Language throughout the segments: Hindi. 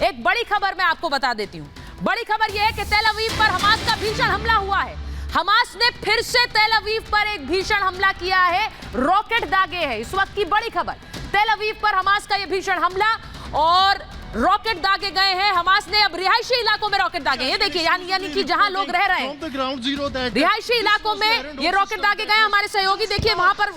एक बड़ी खबर मैं आपको बता देती हूं। बड़ी खबर यह है कि तेल अवीव पर हमास का भीषण हमला हुआ है। हमास ने फिर से तेल अवीव पर एक भीषण हमला किया है, रॉकेट दागे हैं। इस वक्त की बड़ी खबर, तेल अवीव पर हमास का यह भीषण हमला और रॉकेट दागे गए हैं। हमास ने अब रिहायशी इलाकों में रॉकेट दागे। ये देखिए, यानी कि जहां लोग रह रहे हैं रिहायशी इलाकों में ये रॉकेट दागे गए। हमारे सहयोगी देखिए वहां पर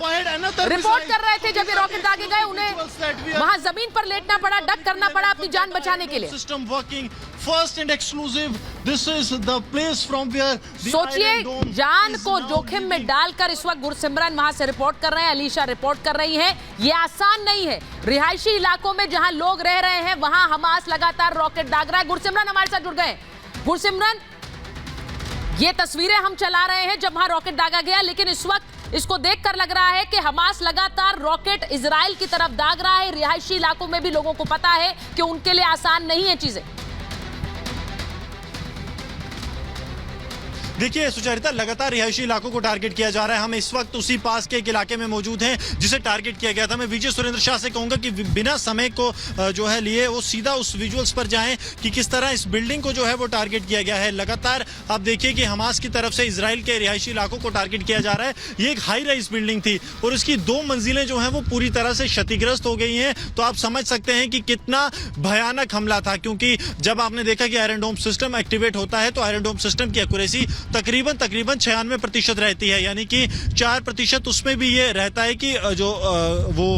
रिपोर्ट कर रहे थे जब ये रॉकेट दागे गए, उन्हें वहां जमीन पर लेटना पड़ा, डक करना पड़ा अपनी जान बचाने के लिए। First and exclusive, this is the place from where सोचिए, जान को जोखिम में डालकर इस वक्त गुरसिमरन वहां से रिपोर्ट कर रहे हैं, अलीशा रिपोर्ट कर रही हैं। ये आसान नहीं है। रिहायशी इलाकों में जहां लोग रह रहे हैं वहां हमास लगातार रॉकेट दाग रहा है। गुरसिमरन हमारे साथ जुड़ गए। गुरसिमरन, ये तस्वीरें हम चला रहे हैं जब वहां रॉकेट दागा गया, लेकिन इस वक्त इसको देखकर लग रहा है कि हमास लगातार रॉकेट इजराइल की तरफ दाग रहा है। रिहायशी इलाकों में भी लोगों को पता है कि उनके लिए आसान नहीं है चीजें। देखिए सुचरिता, लगातार रिहायशी इलाकों को टारगेट किया जा रहा है। हम इस वक्त उसी पास के एक इलाके में मौजूद हैं जिसे टारगेट किया गया था। मैं विजय सुरेंद्र शाह से कहूंगा कि बिना समय को जो है लिए वो सीधा उस विजुअल्स पर जाएं कि किस तरह इस बिल्डिंग को जो है वो टारगेट किया गया है। लगातार आप देखिए कि हमास की तरफ से इजराइल के रिहायशी इलाकों को टारगेट किया जा रहा है। ये एक हाई राइज बिल्डिंग थी और इसकी 2 मंजिलें जो है वो पूरी तरह से क्षतिग्रस्त हो गई हैं। तो आप समझ सकते हैं कि कितना भयानक हमला था, क्योंकि जब आपने देखा कि आयरन डोम सिस्टम एक्टिवेट होता है तो आयरन डोम सिस्टम की एक्यूरेसी तकरीबन 96% रहती है, यानी कि 4% उसमें भी ये रहता है कि जो वो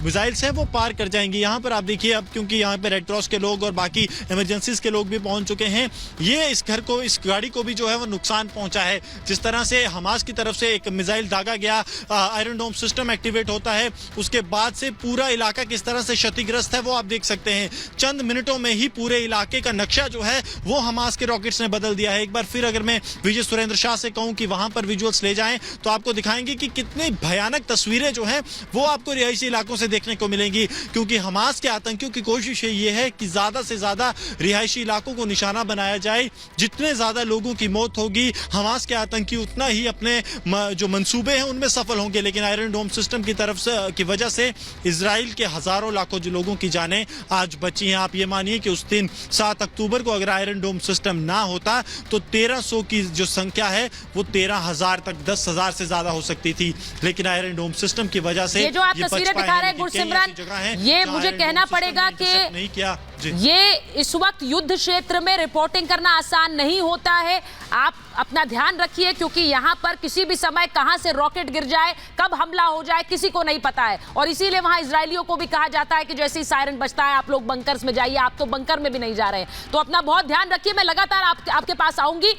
मिसाइल्स हैं वो पार कर जाएंगी। यहाँ पर आप देखिए, अब क्योंकि यहाँ पे रेड क्रॉस के लोग और बाकी इमरजेंसीज के लोग भी पहुंच चुके हैं, ये इस घर को, इस गाड़ी को भी जो है वो नुकसान पहुंचा है। जिस तरह से हमास की तरफ से एक मिसाइल दागा गया, आयरन डोम सिस्टम एक्टिवेट होता है, उसके बाद से पूरा इलाका किस तरह से क्षतिग्रस्त है वो आप देख सकते हैं। चंद मिनटों में ही पूरे इलाके का नक्शा जो है वो हमास के रॉकेट्स ने बदल दिया है। एक बार फिर अगर मैं विजय सुरेंद्र शाह से कहूं कि वहां पर विजुअल्स ले जाएं तो आपको दिखाएंगे कि कितनी भयानक तस्वीरें जो हैं वो आपको रिहायशी इलाकों से देखने को मिलेंगी, क्योंकि हमास के आतंकियों की कोशिश ये है कि ज्यादा से ज्यादा रिहायशी इलाकों को निशाना बनाया जाए। जितने ज्यादा लोगों की मौत होगी, हमास के आतंकी उतना ही अपने जो मंसूबे हैं उनमें सफल होंगे। लेकिन आयरन डोम सिस्टम की तरफ से की वजह से इजराइल के हजारों लाखों जो लोगों की जानें आज बची हैं। आप ये मानिए कि उस दिन 7 अक्टूबर को अगर आयरन डोम सिस्टम ना होता तो 1300 की जो संख्या है वो 13,000 तक, 10,000 से ज्यादा हो सकती थी। लेकिन आयरन डोम सिस्टम की वजह से ये जो आप तस्वीरें दिखा रहे हैं गुरसिमरन, ये मुझे कहना पड़ेगा कि नहीं किया ये इस वक्त युद्ध क्षेत्र में रिपोर्टिंग करना आसान नहीं होता है। आप अपना ध्यान रखिए, क्योंकि यहाँ पर किसी भी समय कहां से रॉकेट गिर जाए, कब हमला हो जाए, किसी को नहीं पता है। और इसीलिए वहां इजरायलियों को भी कहा जाता है कि जैसे ही सायरन बजता है आप लोग बंकर्स में जाइए। आप तो बंकर में भी नहीं जा रहे हैं, तो अपना बहुत ध्यान रखिए। मैं लगातार आपके पास आऊंगी।